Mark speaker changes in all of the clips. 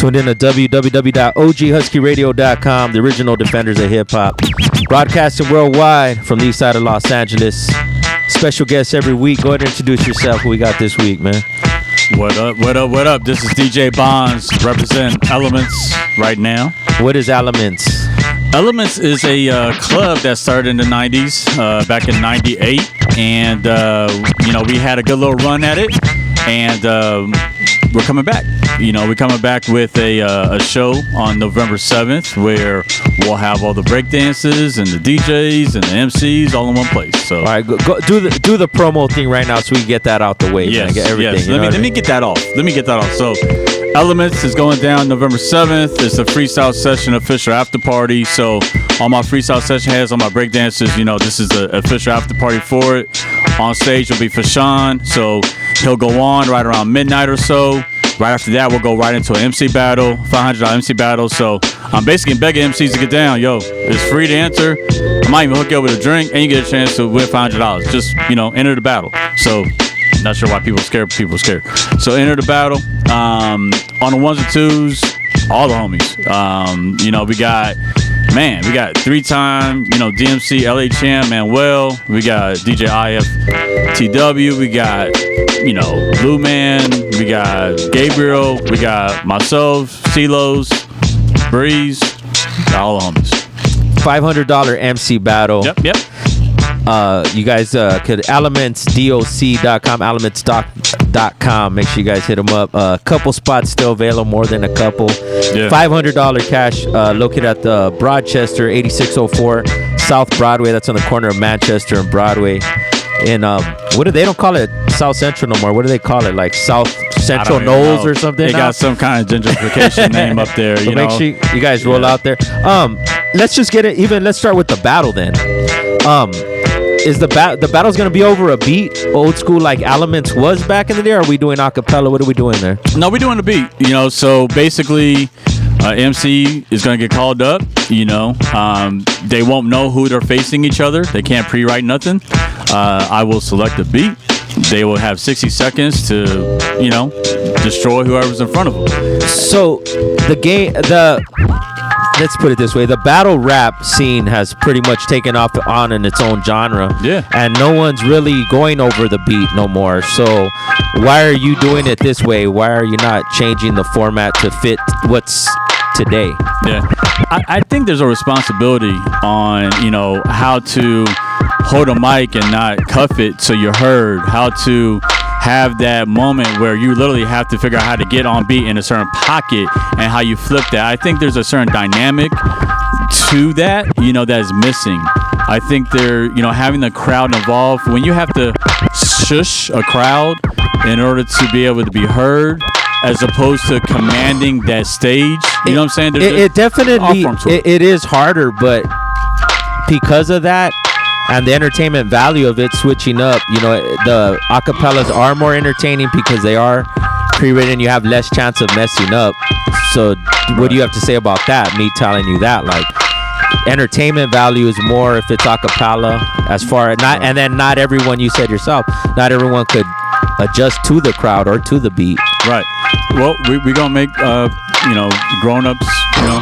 Speaker 1: Tuned in to www.oghuskyradio.com, the original defenders of hip-hop. Broadcasting worldwide from the east side of Los Angeles. Special guests every week. Go ahead and introduce yourself. Who we got this week, man?
Speaker 2: What up, what up, what up? This is DJ Bonds, representing Elements right now.
Speaker 1: What is Elements?
Speaker 2: Elements is a club that started in the 90s, back in 98. And, we had a good little run at it. And we're coming back. We're coming back with a show on November 7th where we'll have all the breakdancers and the DJs and the MCs all in one place. So,
Speaker 1: all right, go do the promo thing right now so we can get that out the way.
Speaker 2: Yes,
Speaker 1: man. Get everything.
Speaker 2: Yes. Let me get that off. So, Elements is going down November 7th. It's a freestyle session official after party. So, all my freestyle session heads, all my breakdancers, this is the official after party for it. On stage will be Fashawn. So, he'll go on right around midnight or so. Right after that, we'll go right into an MC battle, $500 MC battle. So I'm basically begging MCs to get down. Yo, it's free to enter. I might even hook you up with a drink, and you get a chance to win $500. Just, enter the battle. So not sure why people are scared. People are scared. So enter the battle. On the ones and twos, all the homies. We got 3-time, DMC, LA champ, Manuel. We got DJ IFTW. We got, Blue Man. We got Gabriel. We got myself, Silos, Breeze. Got all the homies.
Speaker 1: $500 MC battle.
Speaker 2: Yep.
Speaker 1: You guys could elementsdoc.com, elementsdoc.com. Make sure you guys hit them up. A couple spots still available, more than a couple.
Speaker 2: Yeah.
Speaker 1: $500 cash located at the Broadchester, 8604 South Broadway. That's on the corner of Manchester and Broadway. And they don't call it South Central no more. What do they call it? Like South Central Knolls or something?
Speaker 2: They got some kind of gentrification name up there.
Speaker 1: So make sure you guys roll out there. Let's just get it even. Let's start with the battle then. Is the battle's gonna be over a beat, old school like Elements was back in the day? Or are we doing acapella? What are we doing there?
Speaker 2: No, we're doing the beat. So basically, MC is gonna get called up. They won't know who they're facing each other. They can't pre-write nothing. I will select a beat. They will have 60 seconds to, destroy whoever's in front of them.
Speaker 1: So let's put it this way. The battle rap scene has pretty much taken off on in its own genre.
Speaker 2: Yeah.
Speaker 1: And no one's really going over the beat no more. So why are you doing it this way? Why are you not changing the format to fit what's today?
Speaker 2: Yeah. I think there's a responsibility on, how to hold a mic and not cuff it so you're heard. How to have that moment where you literally have to figure out how to get on beat in a certain pocket and how you flip that. I think there's a certain dynamic to that, that is missing. I think they're, having the crowd involved. When you have to shush a crowd in order to be able to be heard, as opposed to commanding that stage, you know what I'm saying?
Speaker 1: It definitely, it is harder, but because of that, and the entertainment value of it switching up, the acapellas are more entertaining because they are pre-written. You have less chance of messing up. So what do you have to say about that? Me telling you that, like, entertainment value is more if it's acapella. As far as and then not everyone, you said yourself, not everyone could adjust to the crowd or to the beat.
Speaker 2: Right. Well, we're gonna make grown-ups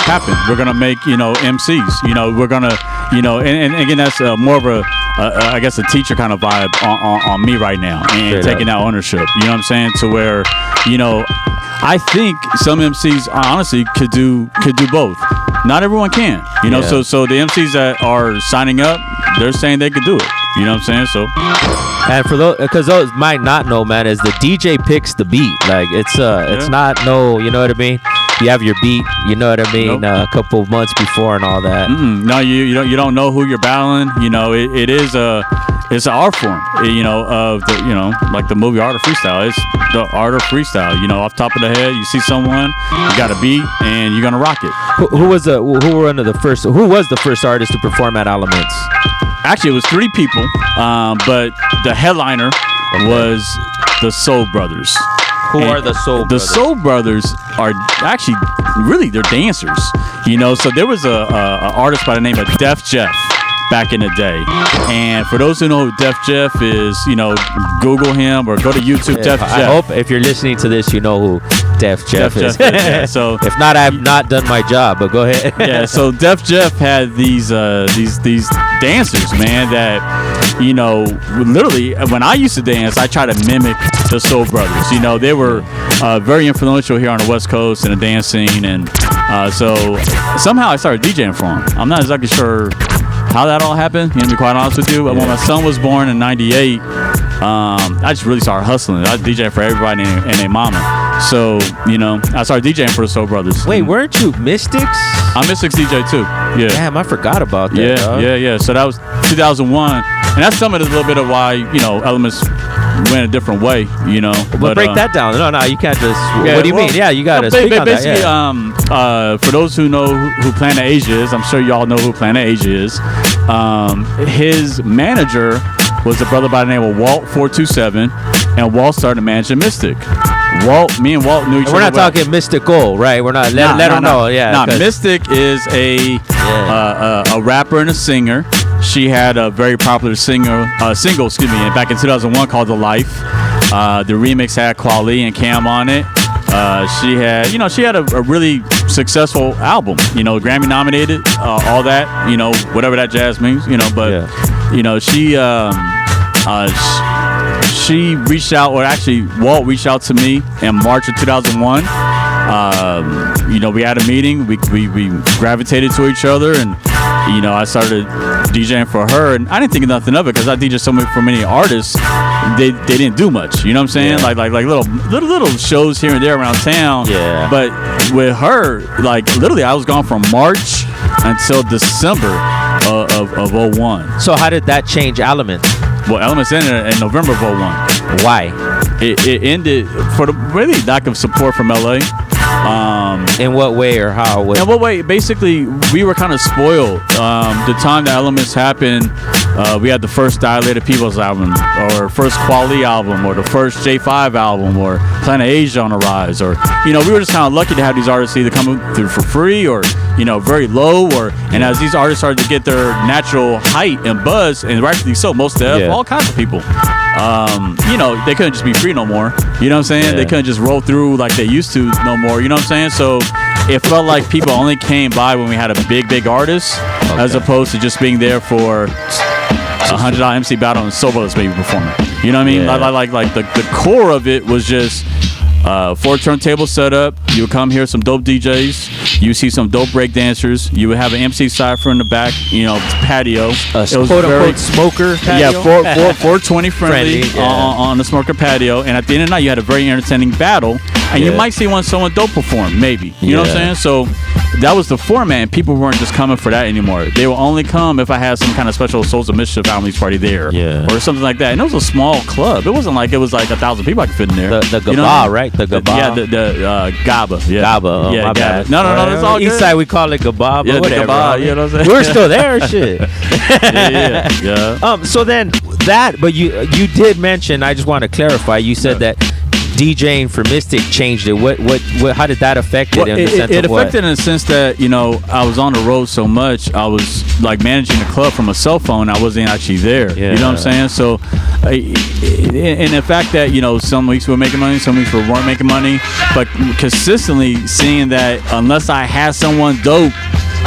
Speaker 2: happen. We're gonna make MCs. We're gonna and again, that's more of a I guess a teacher kind of vibe on me right now, and taking that ownership. You know what I'm saying? To where I think some MCs honestly could do both. Not everyone can. So the MCs that are signing up, they're saying they could do it. You know what I'm saying? So,
Speaker 1: and for those, because those might not know, man, is the DJ picks the beat. Like it's not you know what I mean? You have your beat, you know what I mean? Nope. A couple of months before and all that.
Speaker 2: No, you don't know who you're battling. It is it's an art form. Of the like the movie Art of Freestyle. It's the art of freestyle. Off top of the head, you see someone, you got a beat, and you're gonna rock it.
Speaker 1: Who was the first artist to perform at Elements?
Speaker 2: Actually, it was 3 people, but the headliner was the Soul Brothers.
Speaker 1: Who are the Soul Brothers?
Speaker 2: The Soul Brothers are actually they're dancers. So there was a artist by the name of Def Jeff. back in the day. And for those who know who Def Jeff is, Google him or go to YouTube. Def Jeff.
Speaker 1: I hope if you're listening to this, you know who Def Jeff is.
Speaker 2: Yeah, so
Speaker 1: if not, I've not done my job. But go ahead.
Speaker 2: Yeah. So Def Jeff had these dancers, man, that literally when I used to dance, I tried to mimic the Soul Brothers. They were very influential here on the West Coast in the dance scene, and so somehow I started DJing for them. I'm not exactly sure how that all happened, to be quite honest with you. But when my son was born in '98, I just really started hustling. I was DJing for everybody and their mama. So, I started DJing for the Soul Brothers.
Speaker 1: Wait, weren't you Mystics?
Speaker 2: I'm Mystics DJ too. Yeah.
Speaker 1: Damn, I forgot about that.
Speaker 2: Yeah. So that was 2001, and that's some of the little bit of why Elements went a different way.
Speaker 1: But break that down. No, you can't just. What do you mean? Yeah, you gotta speak on that. Yeah.
Speaker 2: For those who know who Planet Asia is, I'm sure y'all know who Planet Asia is. His manager was a brother by the name of Walt 427, and Walt started managing Mystic. Me and Walt knew each other.
Speaker 1: We're not talking mystical, right? We're not. Let her know. Yeah.
Speaker 2: Mystic is a rapper and a singer. She had a very popular single, back in 2001 called "The Life." The remix had Quali and Cam on it. She had a really successful album. Grammy nominated, all that. Whatever that jazz means. But she reached out, or actually Walt reached out to me in March of 2001. We had a meeting. We gravitated to each other, and I started DJing for her, and I didn't think nothing of it because I DJed for many artists. They didn't do much. You know what I'm saying? Yeah. Like little shows here and there around town.
Speaker 1: Yeah.
Speaker 2: But with her, literally, I was gone from March until December of 01.
Speaker 1: So how did that change Elements?
Speaker 2: Well, Elements ended in November of 01.
Speaker 1: Why?
Speaker 2: It ended for the really lack of support from LA.
Speaker 1: In what way or how?
Speaker 2: In what way? Basically, we were kind of spoiled. The time the Elements happened, we had the first Dilated Peoples album, or first Quali album, or the first J5 album, or Planet Asia on the rise, or we were just kind of lucky to have these artists either come through for free or very low, and as these artists started to get their natural height and buzz, and rightfully so, most of all kinds of people. They couldn't just be free no more. You know what I'm saying? Yeah. They couldn't just roll through like they used to no more. You know what I'm saying? So it felt like people only came by when we had a big artist, as opposed to just being there for $100 MC battle and Soul Brothers maybe performing. You know what I mean? Yeah. Like the core of it was just 4 turntables set up. You would come here, some dope DJs. You would see some dope break dancers. You would have an MC cypher in the back, patio.
Speaker 1: It was quote-unquote smoker patio?
Speaker 2: Yeah, 420 friendly on the smoker patio. And at the end of the night, you had a very entertaining battle. And you might see someone dope perform, maybe. You know what I'm saying? So that was the format, and people weren't just coming for that anymore. They will only come if I had some kind of special Souls of Mischief Families party there, or something like that. And it was a small club. It wasn't like it was like 1,000 people I could fit in there.
Speaker 1: The Gaba, right? The Gaba.
Speaker 2: The Gaba. Yeah.
Speaker 1: Gaba. Oh, my bad.
Speaker 2: No, it's all good.
Speaker 1: East side we call it Gaba, but whatever.
Speaker 2: Gaba, you know what I'm saying?
Speaker 1: We're still there, shit.
Speaker 2: Yeah.
Speaker 1: So then but you did mention. I just want to clarify. You said that DJing for Mystic changed it. What how did that affect it?
Speaker 2: Well, it affected in the sense that I was on the road so much. I was like managing the club from a cell phone. I wasn't actually there. You know what I'm saying? So, and the fact that some weeks we were making money, some weeks we weren't making money, but consistently seeing that unless I had someone dope.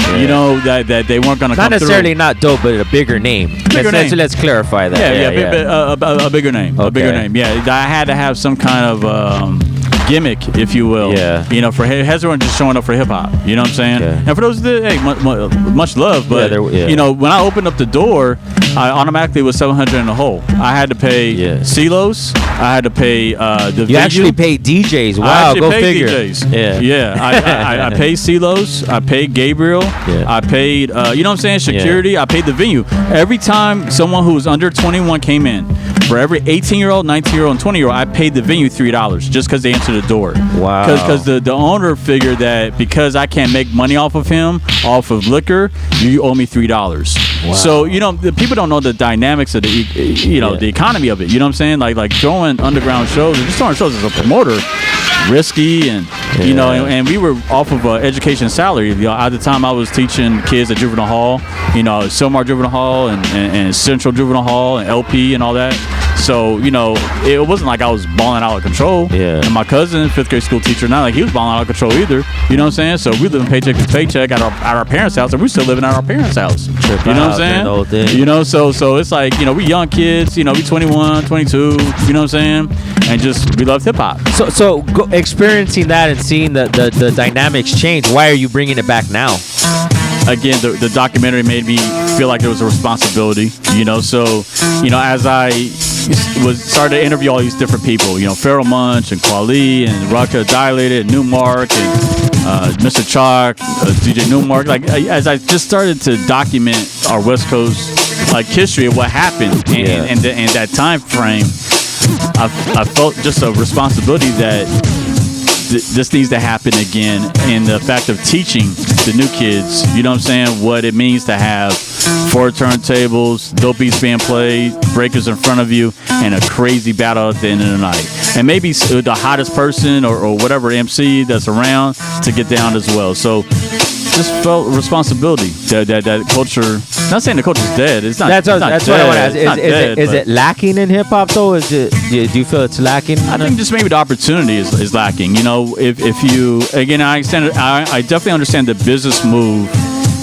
Speaker 2: That they weren't going to come
Speaker 1: through. Not necessarily not dope, but a bigger name. Let's clarify that.
Speaker 2: A bigger name. Okay. A bigger name. Yeah, I had to have some kind of gimmick, if you will.
Speaker 1: Yeah.
Speaker 2: For heads weren't just showing up for hip hop. You know what I'm saying?
Speaker 1: Yeah.
Speaker 2: And for those that, much love, but when I opened up the door, I automatically was $700 in the hole. I had to pay CeeLos. I had to pay the venue.
Speaker 1: You actually paid DJs. Wow, go figure.
Speaker 2: DJs. Yeah. I paid CeeLos. I paid Gabriel.
Speaker 1: Yeah.
Speaker 2: I paid, security. I paid the venue. Every time someone who was under 21 came in, for every 18-year-old, 19-year-old, and 20-year-old, I paid the venue $3 just because they answered the door.
Speaker 1: Wow.
Speaker 2: Because the owner figured that because I can't make money off of him, off of liquor, you owe me $3.
Speaker 1: Wow.
Speaker 2: So, the people don't know the dynamics of the economy of it. You know what I'm saying? Like throwing underground shows, or just throwing shows as a promoter, risky, and you know, and we were off of education salary. You know, at the time I was teaching kids at juvenile hall, you know, Silmar Juvenile Hall and Central Juvenile Hall and LP and all that. So, you know, it wasn't like I was balling out of control.
Speaker 1: Yeah.
Speaker 2: And my cousin, 5th grade school teacher, not like he was balling out of control either. You know what I'm saying? So we living paycheck to paycheck at our parents' house, and we're still living at our parents' house. You know what I'm saying? You know, so it's like, you know, we young kids, you know, we 21, 22, you know what I'm saying? And just, we love hip hop.
Speaker 1: So experiencing that and seeing the dynamics change, why are you bringing it back now?
Speaker 2: Again, the documentary made me feel like there was a responsibility, you know. So, you know, as I started to interview all these different people, you know, Pharoah Munch and Kweli and Raka Dilated and Newmark and Mr. Chalk, DJ Newmark. Like, as I just started to document our West Coast like history of what happened and that time frame, I felt just a responsibility that this needs to happen again, and the fact of teaching the new kids, you know what I'm saying, what it means to have 4 turntables, dope beats being played, breakers in front of you, and a crazy battle at the end of the night. And maybe the hottest person or whatever MC that's around to get down as well. So just felt responsibility that culture. Not saying the culture's dead. It's not. That's what I want to ask.
Speaker 1: Is it lacking in hip hop though? Is it? Do you feel it's lacking?
Speaker 2: I think just maybe the opportunity is lacking. You know, if you again, I definitely understand the business move.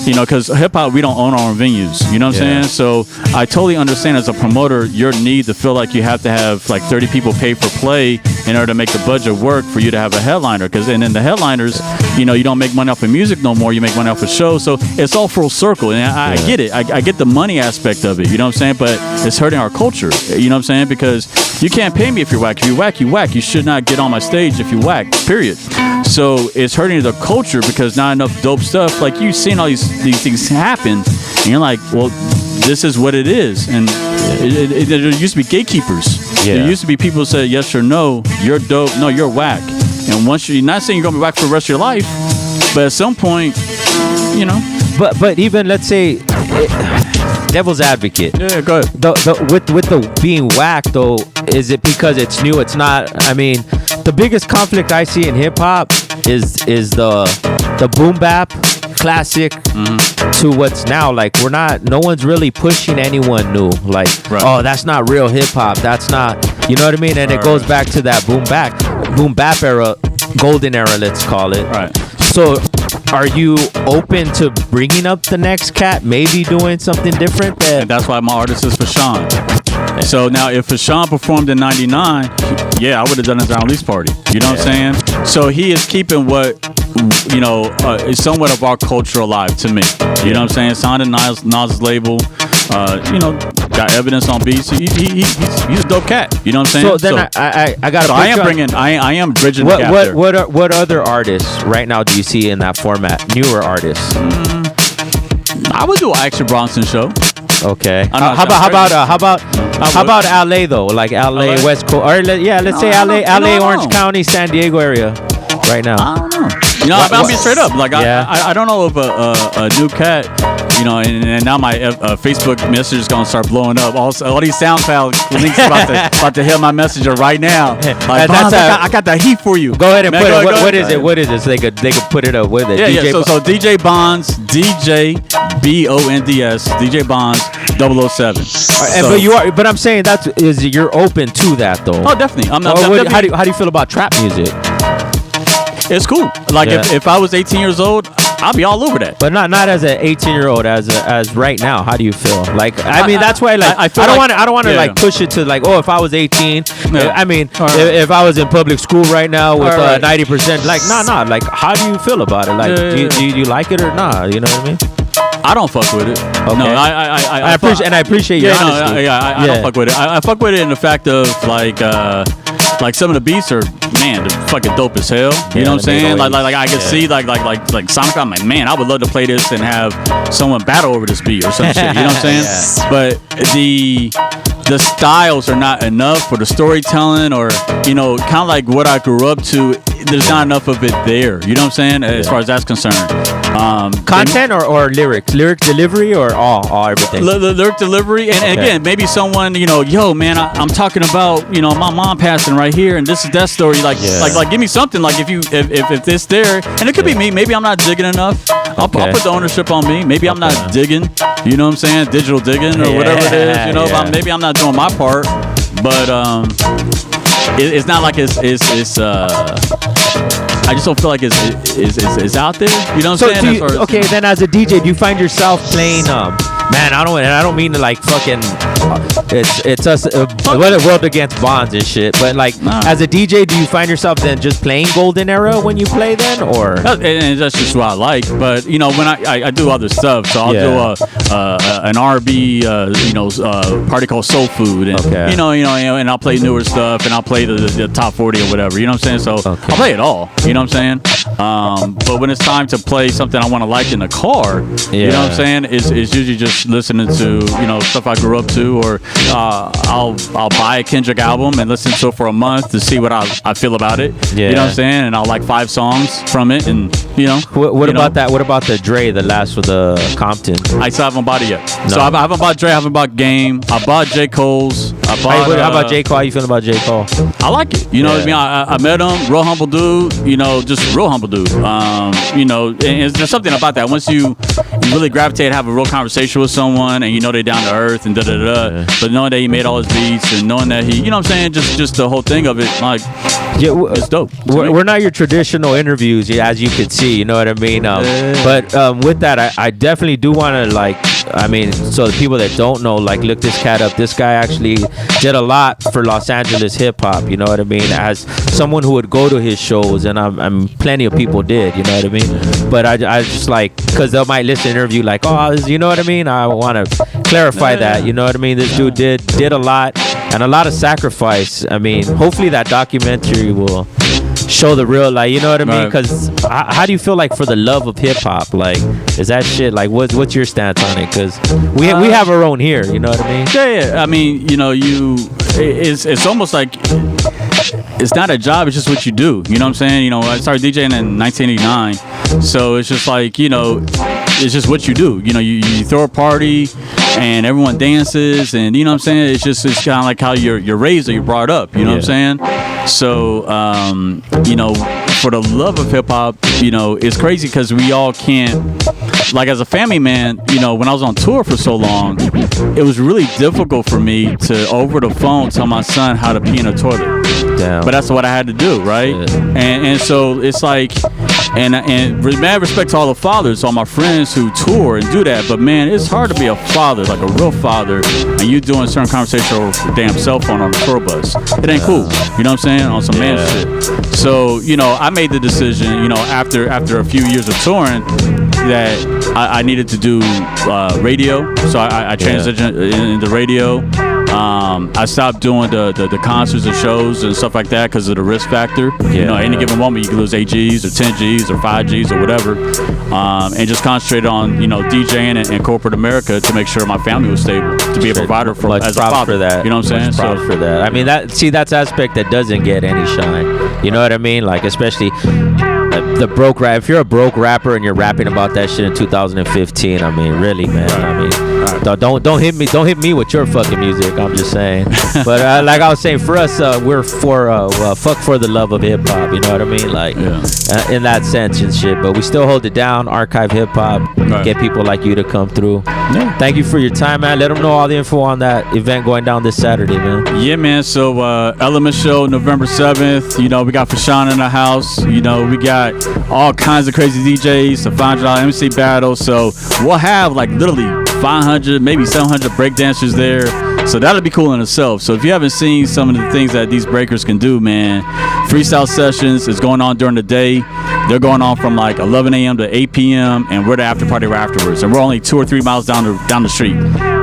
Speaker 2: You know, because hip-hop, we don't own our own venues. You know what I'm saying? So I totally understand as a promoter your need to feel like you have to have like 30 people pay for play in order to make the budget work for you to have a headliner. And then the headliners, you know, you don't make money off of music no more. You make money off of shows. So it's all full circle. And I get it. I get the money aspect of it. You know what I'm saying? But it's hurting our culture. You know what I'm saying? Because you can't pay me if you're whack. If you whack, you whack. You should not get on my stage if you whack, period. So it's hurting the culture because not enough dope stuff. Like, you've seen all these things happen, and you're like, well, this is what it is. And there used to be gatekeepers. There used to be people who said yes or no, you're dope, no, you're whack. And once you're not saying you're gonna be whack for the rest of your life, but at some point, you know.
Speaker 1: But even let's say, devil's advocate.
Speaker 2: Yeah, go ahead.
Speaker 1: With the being whack though, is it because it's new? It's not. I mean, the biggest conflict I see in hip hop is the boom bap classic to what's now. Like, no one's really pushing anyone new. Like, oh, that's not real hip hop. That's not, you know what I mean? And it goes back to that boom bap era, golden era, let's call it.
Speaker 2: Right.
Speaker 1: So, are you open to bringing up the next cat, maybe doing something different?
Speaker 2: And that's why my artist is Fashawn. So now, if Fashawn performed in '99, I would have done his release party. You know what I'm saying? So he is keeping what, you know, is somewhat of our culture alive to me. You know what I'm saying? Signed to Nas' label. You know, got evidence on beats. He's a dope cat. You know what I'm saying?
Speaker 1: So then I got.
Speaker 2: So I am bridging the gap there.
Speaker 1: What other artists right now do you see in that format? Newer artists.
Speaker 2: I would do an Action Bronson show.
Speaker 1: Okay. How about LA though? Like LA, West Coast, or let's say LA, Orange County, San Diego area. Right now,
Speaker 2: I don't know. You know, I'll be straight up. Like, I don't know if a new cat, you know, and now my Facebook message is gonna start blowing up. All these SoundCloud links about to hit my messenger right now. Like, I got that heat for you.
Speaker 1: Go ahead and put it. What is it? What is it? So they could put it up with it.
Speaker 2: Yeah, so DJ Bonds, DJ BONDS, DJ Bonds 007.
Speaker 1: But I'm saying you're open to that though.
Speaker 2: Oh, definitely.
Speaker 1: How do you feel about trap music?
Speaker 2: It's cool. Like, if I was 18 years old, I'll be all over that.
Speaker 1: But not as an 18-year-old, as right now. How do you feel? Like, I mean, that's why. Like, I don't want to like push it to like, oh, if I was 18, I mean, if I was in public school right now with 90%, like, nah. Like, how do you feel about it? Like, do you like it or not? You know what I mean?
Speaker 2: I don't fuck with it.
Speaker 1: Okay.
Speaker 2: No,
Speaker 1: I appreciate your honesty.
Speaker 2: I don't fuck with it. I fuck with it in the fact of like some of the beats are, man, they're fucking dope as hell. You know what I'm saying? Like I can see like Sonic. I'm like, man, I would love to play this and have someone battle over this beat or some shit. You know what I'm saying? But the styles are not enough for the storytelling, or kind of like what I grew up to. There's not enough of it there. You know what I'm saying? As far as that's concerned.
Speaker 1: Content or lyric delivery, or all everything.
Speaker 2: Lyric delivery, and again, maybe someone yo man, I'm talking about my mom passing right here, and this is that story. Like give me something. Like if this there, and it could be me. Maybe I'm not digging enough. I'll put the ownership on me. Maybe I'm not digging. You know what I'm saying? Digital digging or whatever it is. Maybe I'm not doing my part, but it's not like it's I just don't feel like it's out there. You know what I'm saying?
Speaker 1: Then as a DJ, do you find yourself playing? Man, I don't mean to like fucking. It's us. What a world against bonds and shit. But like, as a DJ, do you find yourself then just playing Golden Era when you play then, or?
Speaker 2: And that's just what I like. But when I do other stuff, so I'll do an R&B party called Soul Food, and and I'll play newer stuff, and I'll play the top 40 or whatever. You know what I'm saying? So I'll play it all. You know what I'm saying? But when it's time to play something I want to like in the car, you know what I'm saying? It's usually just listening to stuff I grew up to, or I'll buy a Kendrick album and listen to it for a month to see what I feel about it. You know what I'm saying? And I'll like 5 songs from it, and
Speaker 1: What about that? What about the Dre, the last with the Compton?
Speaker 2: I still haven't bought it yet. No. So I haven't bought Dre. I haven't bought Game. I bought J. Cole's.
Speaker 1: How about J. Cole? How you feeling about J. Cole?
Speaker 2: I like it. You know what I mean? I met him, real humble dude. Just real humble dude. And there's something about that. Once you really gravitate, have a real conversation with someone, and they're down to earth and but knowing that he made all his beats, and knowing that he, what I'm saying, just the whole thing of it, like, it's dope.
Speaker 1: We're not your traditional interviews, as you can see. You know what I mean? But with that, I definitely do want to so the people that don't know, look this cat up. This guy actually did a lot for Los Angeles hip hop. You know what I mean? As someone who would go to his shows, and I'm plenty of people did. You know what I mean? But I just because they might listen to the interview you know what I mean? I want to clarify that. You know what I mean? This dude did a lot, and a lot of sacrifice. I mean, hopefully that documentary will show the real, you know what I mean? Because how do you feel for the love of hip hop? Is that shit what's your stance on it? Because we have our own here. You know what I mean?
Speaker 2: Yeah. I mean, it's almost like it's not a job. It's just what you do. You know what I'm saying? I started DJing in 1989, so it's just it's just what you do. You throw a party and everyone dances, and you know what I'm saying? It's kind of like how you're raised or you're brought up. You know what I'm saying? So for the love of hip hop, it's crazy because we all can't. As a family man, when I was on tour for so long, it was really difficult for me to over the phone tell my son how to pee in a toilet. Damn. But that's what I had to do, right? Yeah. And so it's and mad respect to all the fathers, all my friends who tour and do that. But man, it's hard to be a father, like a real father, and you doing certain conversation over a damn cell phone on a tour bus. It ain't cool. You know what I'm saying? On some man shit. So I made the decision, after a few years of touring, that I needed to do radio. So I transitioned into radio. I stopped doing the concerts and shows and stuff like that because of the risk factor. Any given moment you can lose 8 Gs or 10 Gs or 5 Gs or whatever, and just concentrated on DJing and corporate America to make sure my family was stable, to be a provider for as a father.
Speaker 1: For that.
Speaker 2: You know what I'm saying?
Speaker 1: For that. I mean, that's aspect that doesn't get any shine. You know what I mean? Especially the broke rap. If you're a broke rapper and you're rapping about that shit in 2015, I mean, really, man. I mean, don't hit me. Don't hit me with your fucking music. I'm just saying. But like I was saying, for us, we're for fuck for the love of hip hop. You know what I mean? In that sense and shit. But we still hold it down. Archive hip hop. Get people like you to come through. Yeah. Thank you for your time, man. Let them know all the info on that event going down this Saturday, man.
Speaker 2: Yeah, man. So Element Show, November 7th. We got Fashawn in the house. We got all kinds of crazy DJs, a $500 MC battle. So we'll have literally 500, maybe 700 breakdancers there. So that'll be cool in itself. So if you haven't seen some of the things that these breakers can do, man, freestyle sessions is going on during the day. They're going on from 11 a.m. to 8 p.m. and we're the after party right afterwards. And we're only 2 or 3 miles down the street.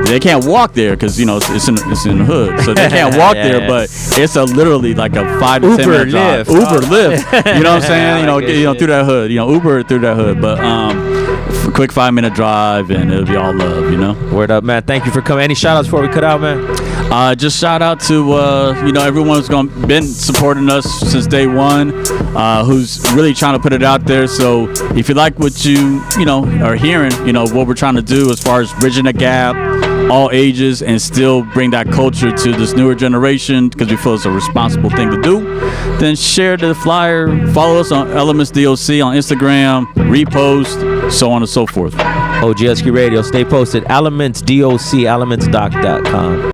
Speaker 2: They can't walk there because it's in the hood, so they can't walk there. But it's literally a 5 to 10 minute drive. Uber Lyft. You know what I'm saying? Through that hood. Uber through that hood. But quick 5 minute drive and it'll be all love.
Speaker 1: Word up, man. Thank you for coming. Any shout outs before we cut out, man?
Speaker 2: Just shout out to everyone who's been supporting us since day one, who's really trying to put it out there. So if you like what you are hearing, what we're trying to do as far as bridging the gap, all ages, and still bring that culture to this newer generation, because we feel it's a responsible thing to do, then share the flyer, follow us on Elements DOC on Instagram, repost, so on and so forth.
Speaker 1: OGSQ Radio, stay posted. Elements DOC, elementsdoc.com.